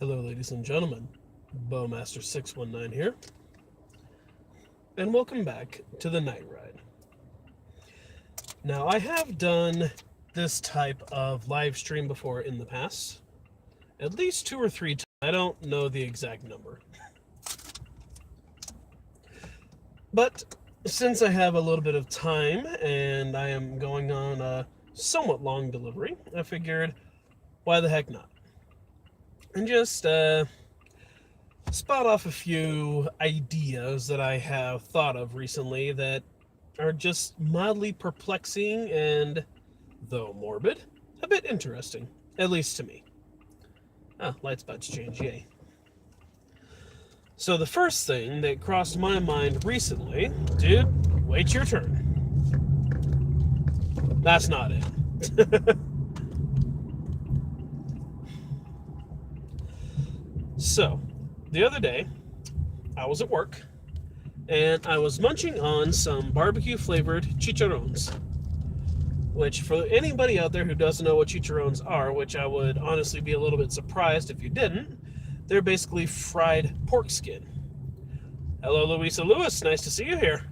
Hello, ladies and gentlemen. Bowmaster619 here, and welcome back to the Night Ride. Now, I have done this type of live stream before in the past, at least 2 or 3 times. I don't know the exact number. But since I have a little bit of time and I am going on a somewhat long delivery, I figured, why the heck not? And just spot off a few ideas that I have thought of recently that are just mildly perplexing and, though morbid, a bit interesting, at least to me. Lights about to change, yay. So the first thing that crossed my mind recently, dude, wait your turn. That's not it. So, the other day, I was at work, and I was munching on some barbecue-flavored chicharrones, which, for anybody out there who doesn't know what chicharrones are, which I would honestly be a little bit surprised if you didn't, they're basically fried pork skin. Hello, Louisa Lewis. Nice to see you here.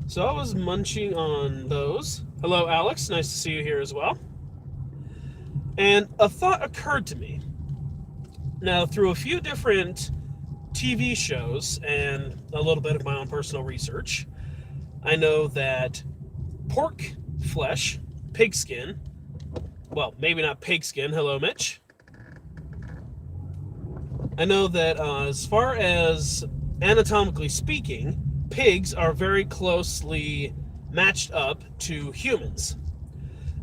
So I was munching on those. Hello, Alex. Nice to see you here as well. And a thought occurred to me. Now, through a few different TV shows and a little bit of my own personal research, I know that pork flesh, pig skin, well, maybe not pig skin. Hello, Mitch. I know that as far as anatomically speaking, pigs are very closely matched up to humans.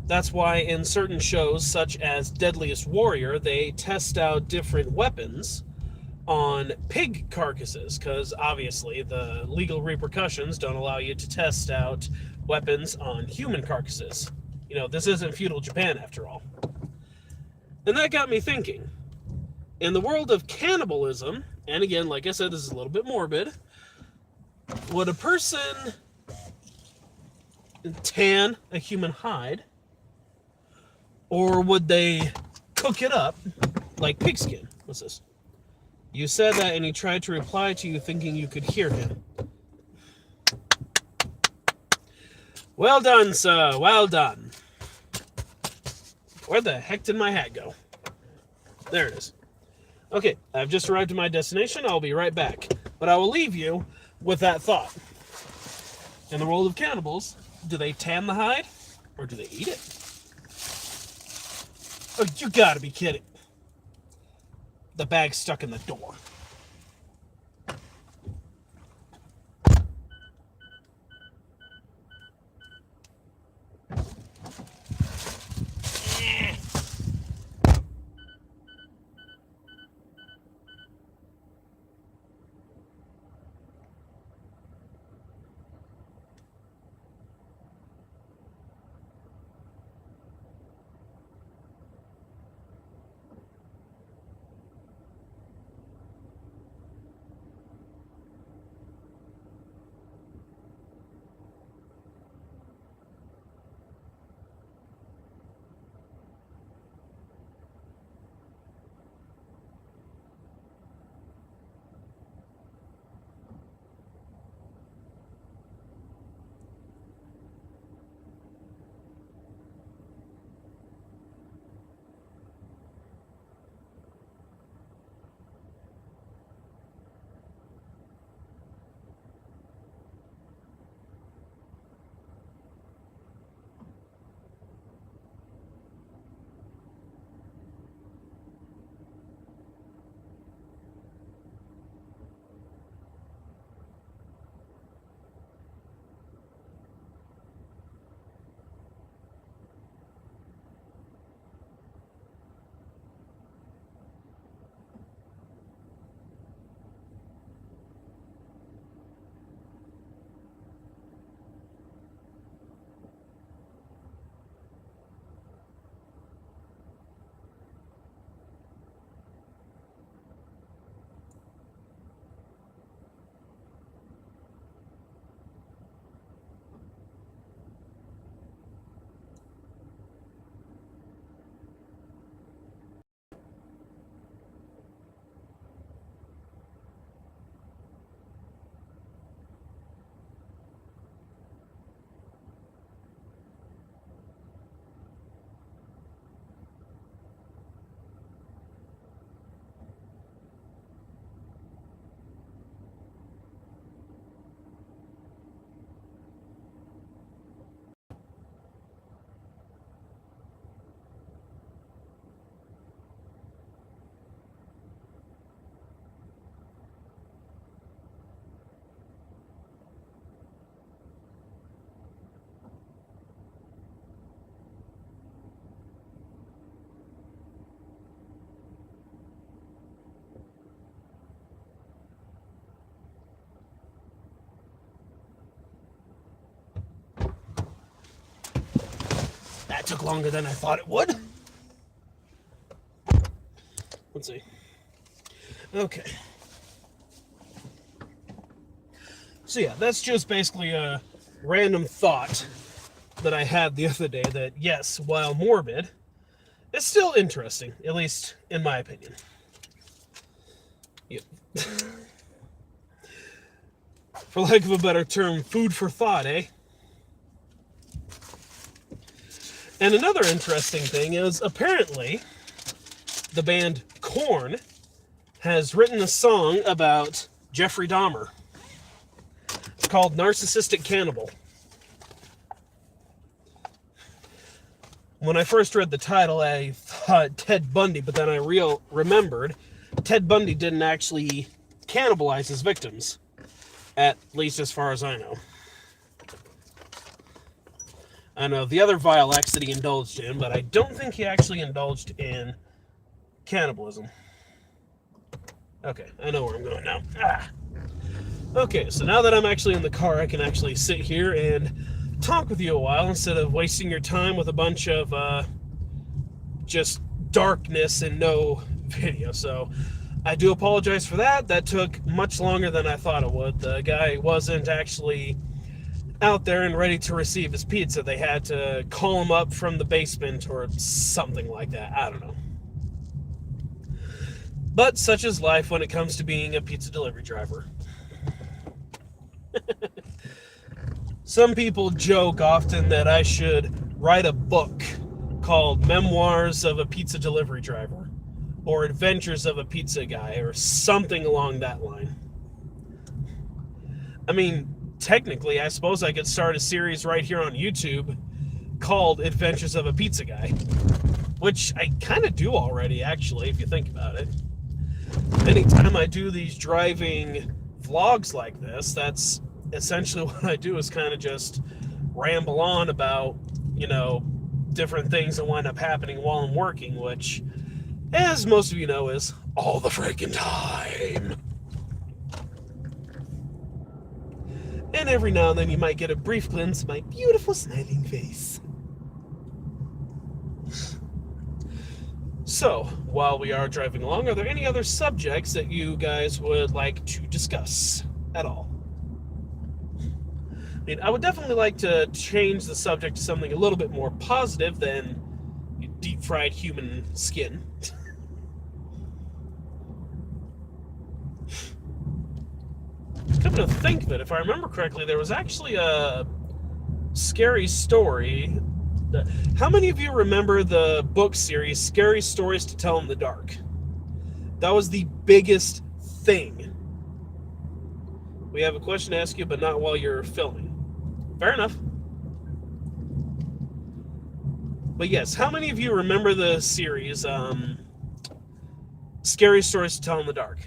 That's why in certain shows, such as Deadliest Warrior, they test out different weapons on pig carcasses, because obviously the legal repercussions don't allow you to test out weapons on human carcasses. You know, this isn't feudal Japan after all. And that got me thinking. In the world of cannibalism, and again, like I said, this is a little bit morbid, would a person tan a human hide, or would they cook it up like pigskin? What's this? You said that and he tried to reply to you thinking you could hear him. Well done, sir. Well done. Where the heck did my hat go? There it is. Okay, I've just arrived at my destination. I'll be right back. But I will leave you with that thought. In the world of cannibals, do they tan the hide or do they eat it? Oh, you gotta be kidding. The bag's stuck in the door. that took longer than I thought it would. Let's see. Okay. So yeah, that's just basically a random thought that I had the other day that, yes, while morbid, it's still interesting, at least in my opinion. Yep. For lack of a better term, food for thought, eh? And another interesting thing is, apparently, the band Korn has written a song about Jeffrey Dahmer. It's called Narcissistic Cannibal. When I first read the title, I thought Ted Bundy, but then I remembered Ted Bundy didn't actually cannibalize his victims, at least as far as I know. I know the other vile acts that he indulged in, but I don't think he actually indulged in cannibalism. Okay, I know where I'm going now. Okay, so now that I'm actually in the car, I can actually sit here and talk with you a while instead of wasting your time with a bunch of just darkness and no video. So I do apologize for that. That took much longer than I thought it would. The guy wasn't actually out there and ready to receive his pizza. They had to call him up from the basement or something like that. I don't know. But such is life when it comes to being a pizza delivery driver. Some people joke often that I should write a book called Memoirs of a Pizza Delivery Driver or Adventures of a Pizza Guy or something along that line. I mean, technically, I suppose I could start a series right here on YouTube called Adventures of a Pizza Guy, which I kind of do already, actually, if you think about it. Anytime I do these driving vlogs like this, that's essentially what I do, is kind of just ramble on about, different things that wind up happening while I'm working, which, as most of you know, is all the freaking time. And every now and then you might get a brief glimpse of my beautiful smiling face. So, while we are driving along, are there any other subjects that you guys would like to discuss at all? I mean, I would definitely like to change the subject to something a little bit more positive than deep-fried human skin. Come to think of it, if I remember correctly, there was actually a scary story. How many of you remember the book series, Scary Stories to Tell in the Dark? That was the biggest thing. We have a question to ask you, but not while you're filming. Fair enough. But yes, how many of you remember the series, Scary Stories to Tell in the Dark?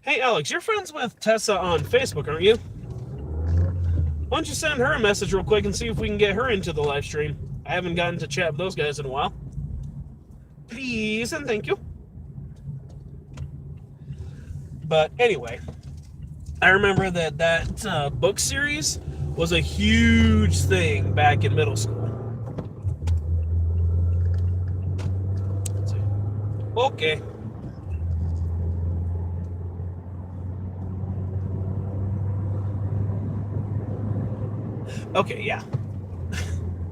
Hey, Alex, you're friends with Tessa on Facebook, aren't you? Why don't you send her a message real quick and see if we can get her into the live stream? I haven't gotten to chat with those guys in a while. Please and thank you. But anyway, I remember that book series was a huge thing back in middle school. Let's see. Okay. Okay, yeah.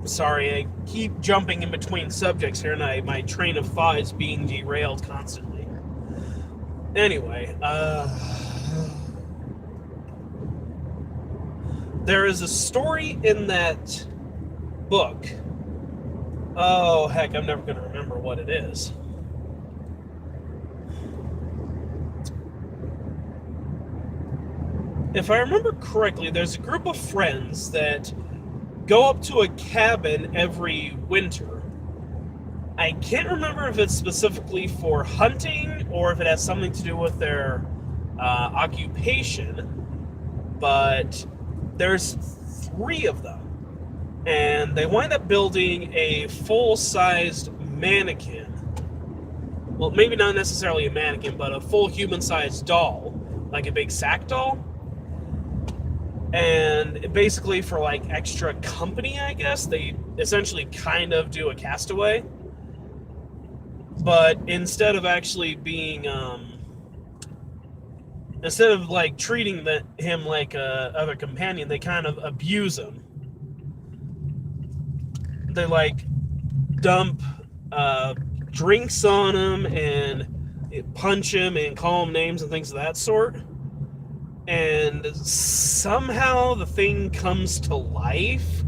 Sorry, I keep jumping in between subjects here, and my train of thought is being derailed constantly. Anyway, there is a story in that book. Oh, heck, I'm never going to remember what it is. If I remember correctly, there's a group of friends that go up to a cabin every winter. I can't remember if it's specifically for hunting or if it has something to do with their occupation, but there's 3 of them. And they wind up building a full-sized mannequin. Well, maybe not necessarily a mannequin, but a full human-sized doll, like a big sack doll. And basically for like extra company, I guess, they essentially kind of do a castaway. But instead of actually being, instead of like treating him like a other companion, they kind of abuse him. They like dump drinks on him and punch him and call him names and things of that sort. And somehow the thing comes to life.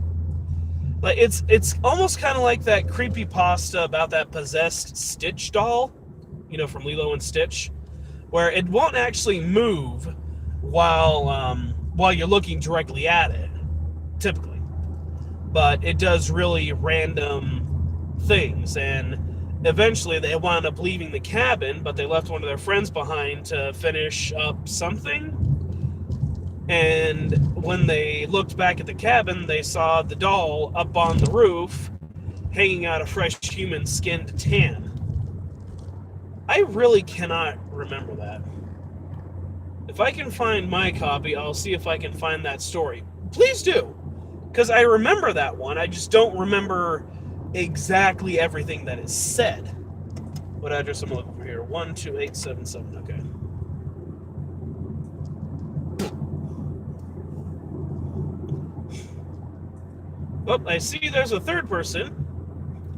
Like it's almost kind of like that creepypasta about that possessed Stitch doll, you know, from Lilo and Stitch, where it won't actually move while you're looking directly at it, typically, but it does really random things. And eventually they wound up leaving the cabin, but they left one of their friends behind to finish up something. And when they looked back at the cabin, they saw the doll up on the roof, hanging out a fresh human-skinned tan. I really cannot remember that. If I can find my copy, I'll see if I can find that story. Please do, because I remember that one. I just don't remember exactly everything that is said. What address am I looking for here? 12877, okay. Oh, I see there's a third person.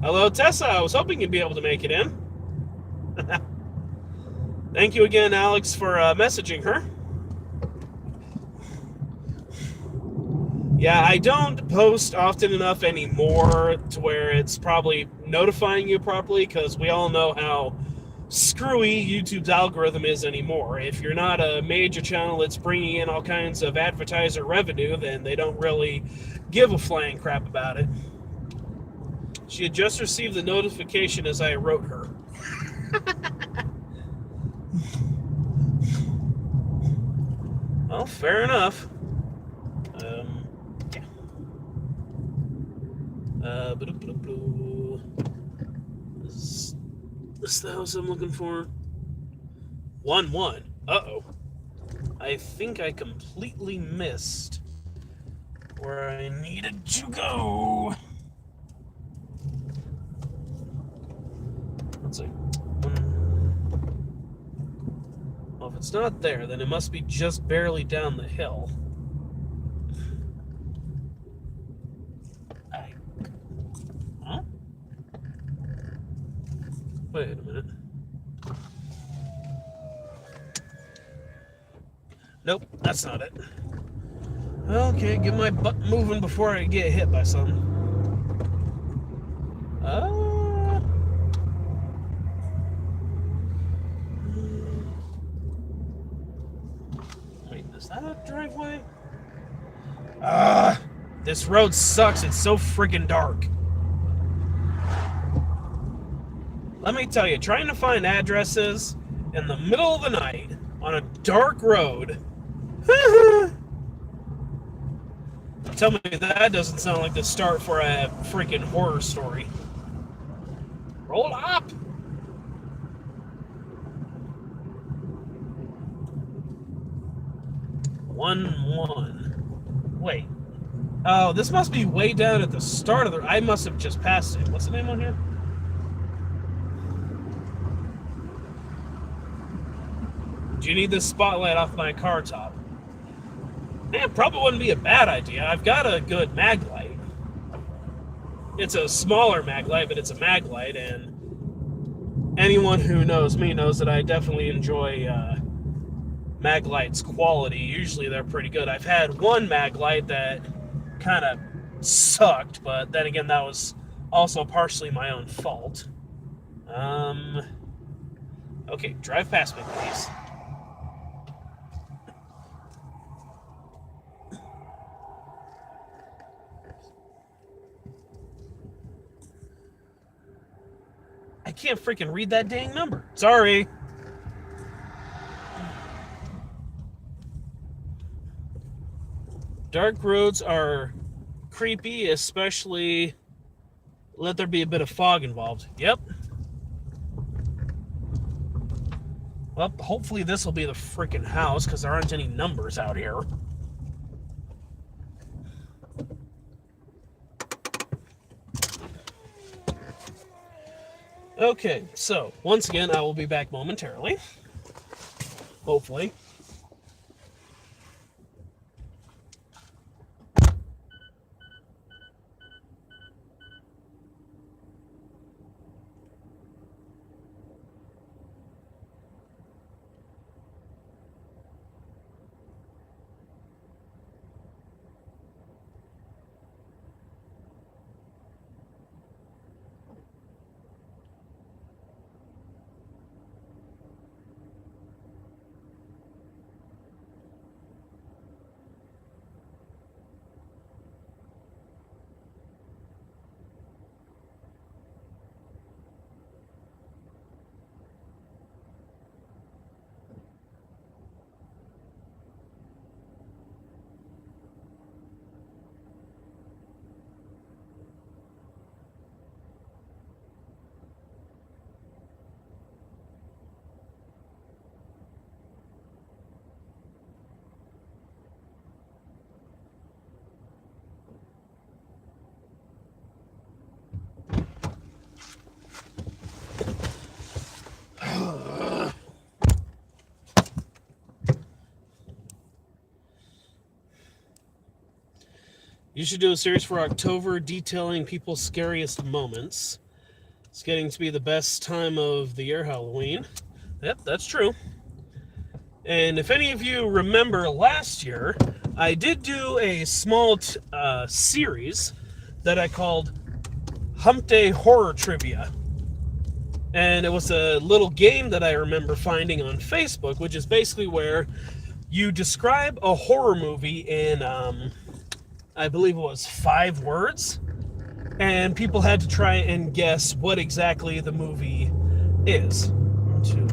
Hello, Tessa. I was hoping you'd be able to make it in. Thank you again, Alex, for messaging her. Yeah, I don't post often enough anymore to where it's probably notifying you properly, because we all know how screwy YouTube's algorithm is anymore. If you're not a major channel that's bringing in all kinds of advertiser revenue, then they don't really give a flying crap about it. She had just received the notification as I wrote her. Well, fair enough. Yeah. This is the house I'm looking for. 1-1. Uh-oh. I think I completely missed where I needed to go. Let's see. Well, if it's not there, then it must be just barely down the hill. Huh? Wait a minute. Nope, that's not it. Okay, get my butt moving before I get hit by something. Wait, is that a driveway? This road sucks. It's so freaking dark. Let me tell you, trying to find addresses in the middle of the night on a dark road. Tell me that doesn't sound like the start for a freaking horror story. Roll up! One. Wait. Oh, this must be way down at the start of the... I must have just passed it. What's the name on here? Do you need this spotlight off my car top? Man, probably wouldn't be a bad idea. I've got a good mag light. It's a smaller mag light, but it's a mag light, and anyone who knows me knows that I definitely enjoy mag lights' quality. Usually they're pretty good. I've had one mag light that kind of sucked, but then again, that was also partially my own fault. Okay, drive past me, please. I can't freaking read that dang number. Sorry. Dark roads are creepy, especially let there be a bit of fog involved. Yep. Well, hopefully this will be the freaking house, because there aren't any numbers out here. Okay, so once again, I will be back momentarily. Hopefully. You should do a series for October detailing people's scariest moments. It's getting to be the best time of the year, Halloween. Yep, that's true. And if any of you remember last year, I did do a small series that I called Hump Day Horror Trivia. And it was a little game that I remember finding on Facebook, which is basically where you describe a horror movie in, I believe it was 5 words, and people had to try and guess what exactly the movie is. 1, 2,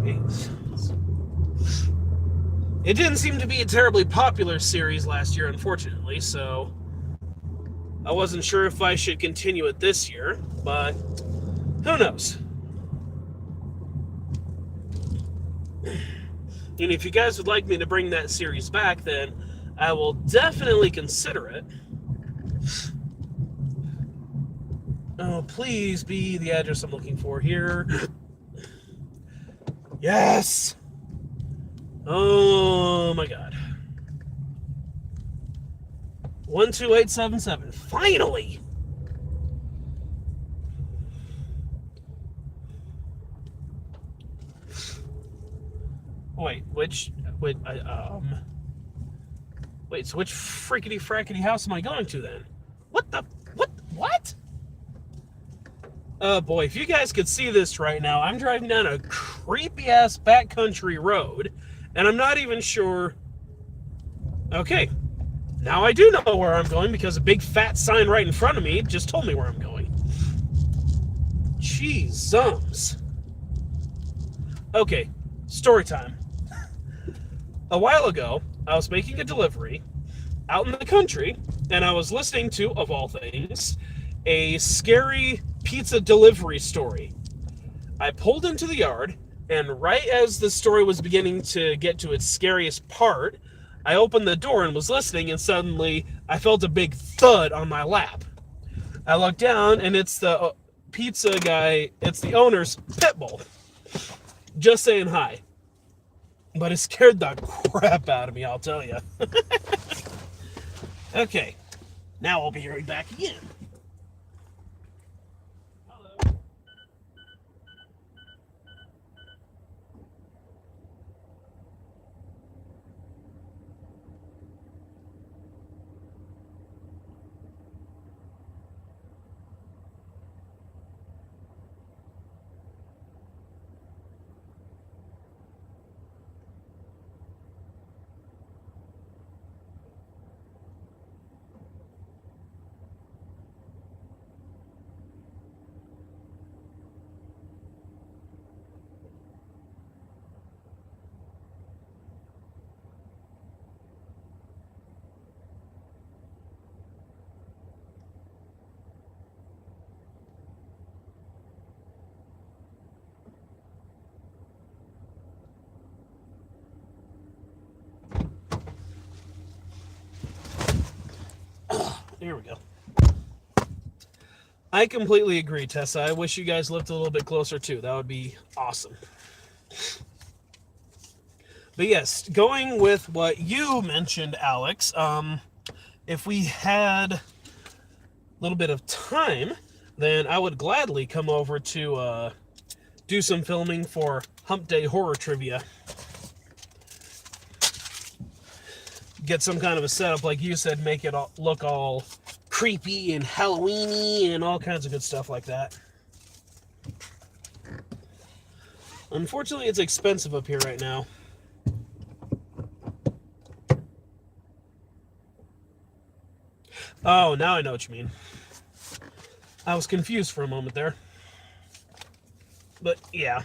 8. It didn't seem to be a terribly popular series last year, unfortunately, so I wasn't sure if I should continue it this year, but who knows? And if you guys would like me to bring that series back, then I will definitely consider it. Oh, please be the address I'm looking for here. Yes! Oh my god. 12877. Finally! Wait, so which frickety frackety house am I going to then? What? Oh boy, if you guys could see this right now, I'm driving down a creepy ass backcountry road, and I'm not even sure. Okay, now I do know where I'm going because a big fat sign right in front of me just told me where I'm going. Jeez-ums. Okay, story time. A while ago, I was making a delivery out in the country, and I was listening to, of all things, a scary pizza delivery story. I pulled into the yard, and right as the story was beginning to get to its scariest part, I opened the door and was listening, and suddenly I felt a big thud on my lap. I looked down, and it's the pizza guy, it's the owner's pit bull, just saying hi. But it scared the crap out of me, I'll tell you. Okay, now I'll be right back again. Hello. Here we go. I completely agree, Tessa. I wish you guys lived a little bit closer too. That would be awesome. But yes, going with what you mentioned, Alex, if we had a little bit of time, then I would gladly come over to do some filming for Hump Day Horror Trivia. Get some kind of a setup, like you said, make it all, look all creepy and Halloween-y and all kinds of good stuff like that. Unfortunately, it's expensive up here right now. Oh, now I know what you mean. I was confused for a moment there. But, yeah.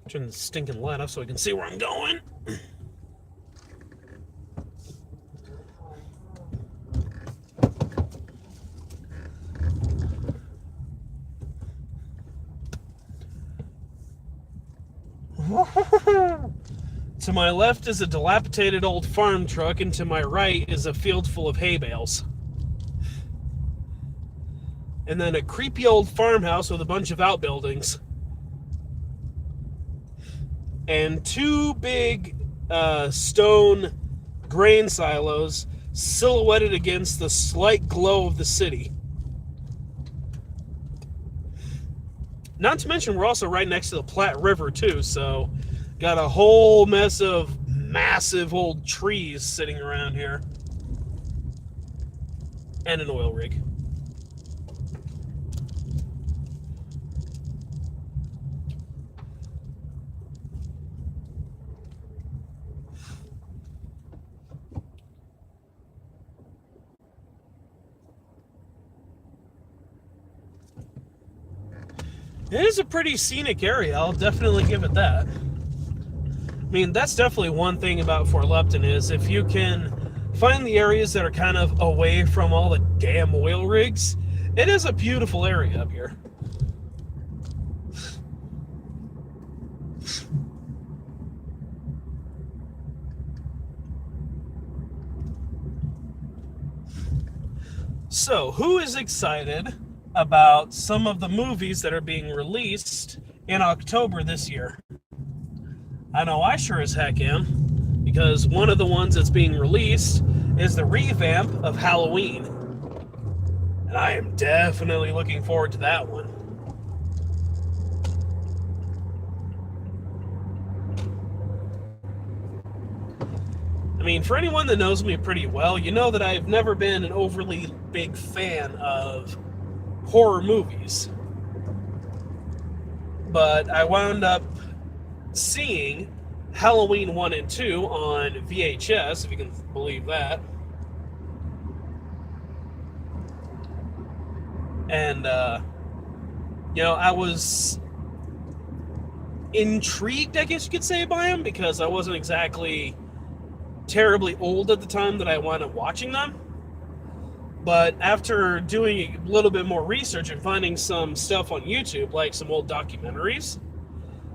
Turn the stinking light off so I can see where I'm going. To my left is a dilapidated old farm truck, and to my right is a field full of hay bales. And then a creepy old farmhouse with a bunch of outbuildings. And two big stone grain silos silhouetted against the slight glow of the city. Not to mention, we're also right next to the Platte River, too, so got a whole mess of massive old trees sitting around here. And an oil rig. It is a pretty scenic area, I'll definitely give it that. I mean, that's definitely one thing about Fort Lupton is if you can find the areas that are kind of away from all the damn oil rigs, it is a beautiful area up here. So, who is excited about some of the movies that are being released in October this year? I know I sure as heck am, because one of the ones that's being released is the revamp of Halloween. And I am definitely looking forward to that one. I mean, for anyone that knows me pretty well, you know that I've never been an overly big fan of horror movies. But I wound up seeing Halloween 1 and 2 on VHS, if you can believe that. And, I was intrigued, I guess you could say, by them, because I wasn't exactly terribly old at the time that I wound up watching them. But after doing a little bit more research and finding some stuff on YouTube, like some old documentaries,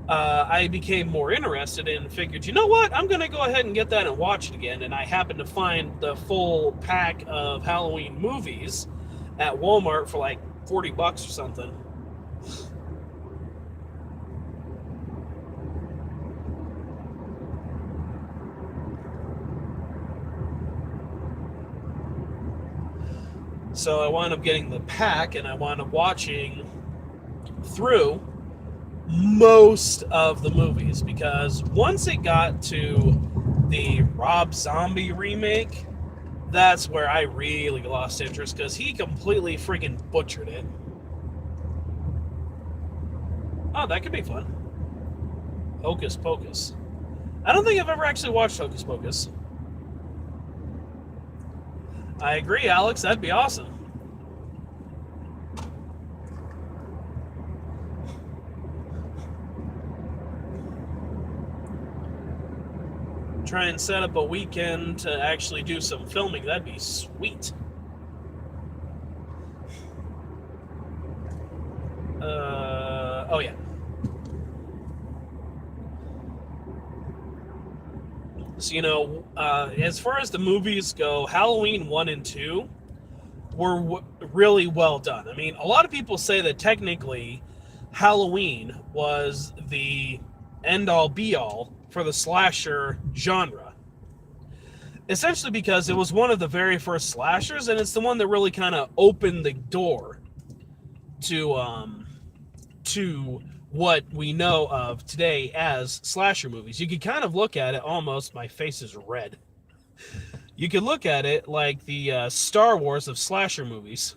I became more interested and figured, you know what, I'm going to go ahead and get that and watch it again. And I happened to find the full pack of Halloween movies at Walmart for like $40 or something. So I wound up getting the pack, and I wound up watching through most of the movies, because once it got to the Rob Zombie remake, that's where I really lost interest, because he completely freaking butchered it. Oh, that could be fun. Hocus Pocus. I don't think I've ever actually watched Hocus Pocus. I agree, Alex. That'd be awesome. Try and set up a weekend to actually do some filming. That'd be sweet. Oh yeah. So, as far as the movies go, Halloween 1 and 2 were really well done. I mean, a lot of people say that technically Halloween was the end-all be-all for the slasher genre. Essentially because it was one of the very first slashers, and it's the one that really kind of opened the door to what we know of today as slasher movies. You could kind of look at it almost, my face is red. You could look at it like the Star Wars of slasher movies.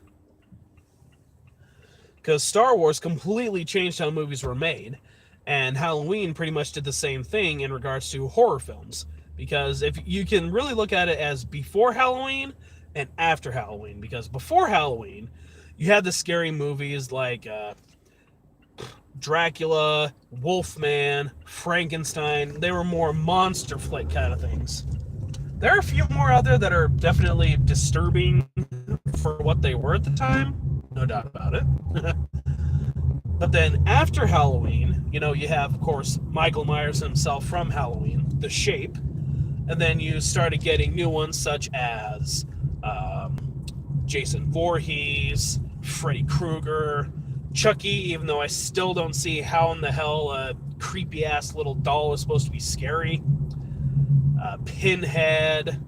Because Star Wars completely changed how movies were made, and Halloween pretty much did the same thing in regards to horror films. Because if you can really look at it as before Halloween and after Halloween. Because before Halloween, you had the scary movies like Dracula, Wolfman, Frankenstein. They were more monster flick kind of things. There are a few more out there that are definitely disturbing for what they were at the time. No doubt about it. But then after Halloween, you have, of course, Michael Myers himself from Halloween, The Shape. And then you started getting new ones such as Jason Voorhees, Freddy Krueger, Chucky, even though I still don't see how in the hell a creepy-ass little doll is supposed to be scary. Pinhead.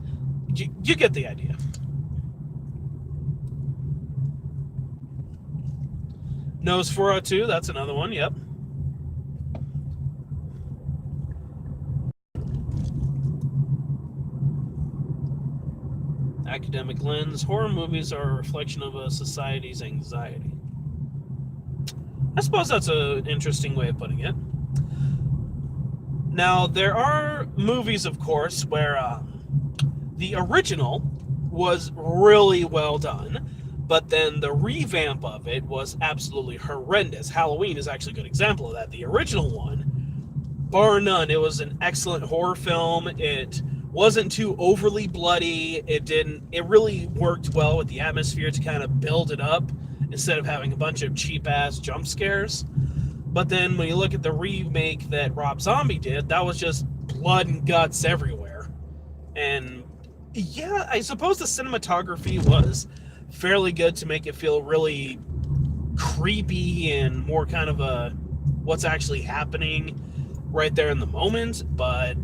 You get the idea. Nosferatu, that's another one, yep. Academic lens. Horror movies are a reflection of a society's anxiety. I suppose that's an interesting way of putting it. Now, there are movies, of course, where the original was really well done, but then the revamp of it was absolutely horrendous. Halloween is actually a good example of that. The original one, bar none, it was an excellent horror film. It wasn't too overly bloody. It really worked well with the atmosphere to kind of build it up instead of having a bunch of cheap-ass jump scares. But then when you look at the remake that Rob Zombie did, that was just blood and guts everywhere. And yeah, I suppose the cinematography was fairly good to make it feel really creepy and more kind of a what's actually happening right there in the moment, but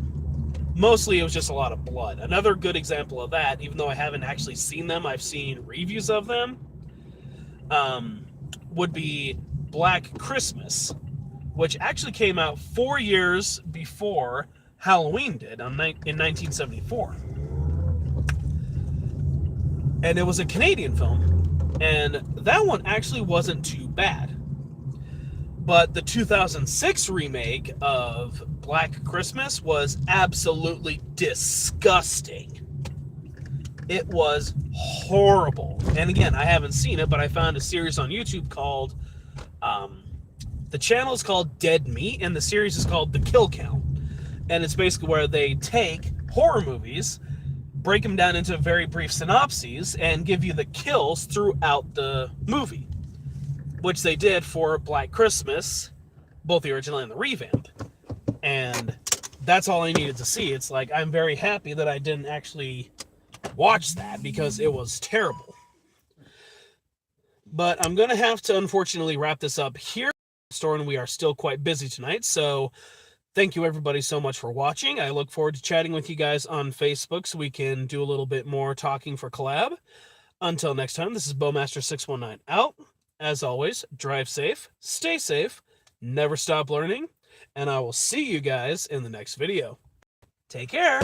mostly it was just a lot of blood. Another good example of that, even though I haven't actually seen them, I've seen reviews of them, would be Black Christmas, which actually came out 4 years before Halloween did in 1974. And it was a Canadian film, and that one actually wasn't too bad. But the 2006 remake of Black Christmas was absolutely disgusting. It was horrible. And again, I haven't seen it, but I found a series on YouTube called, the channel is called Dead Meat, and the series is called The Kill Count. And it's basically where they take horror movies, break them down into very brief synopses, and give you the kills throughout the movie, which they did for Black Christmas, both the original and the revamp. And that's all I needed to see. It's like, I'm very happy that I didn't actually watch that because it was terrible. But I'm going to have to, unfortunately, wrap this up here. And we are still quite busy tonight, so thank you everybody so much for watching. I look forward to chatting with you guys on Facebook so we can do a little bit more talking for collab. Until next time, this is Bowmaster619 out. As always, drive safe, stay safe, never stop learning, and I will see you guys in the next video. Take care!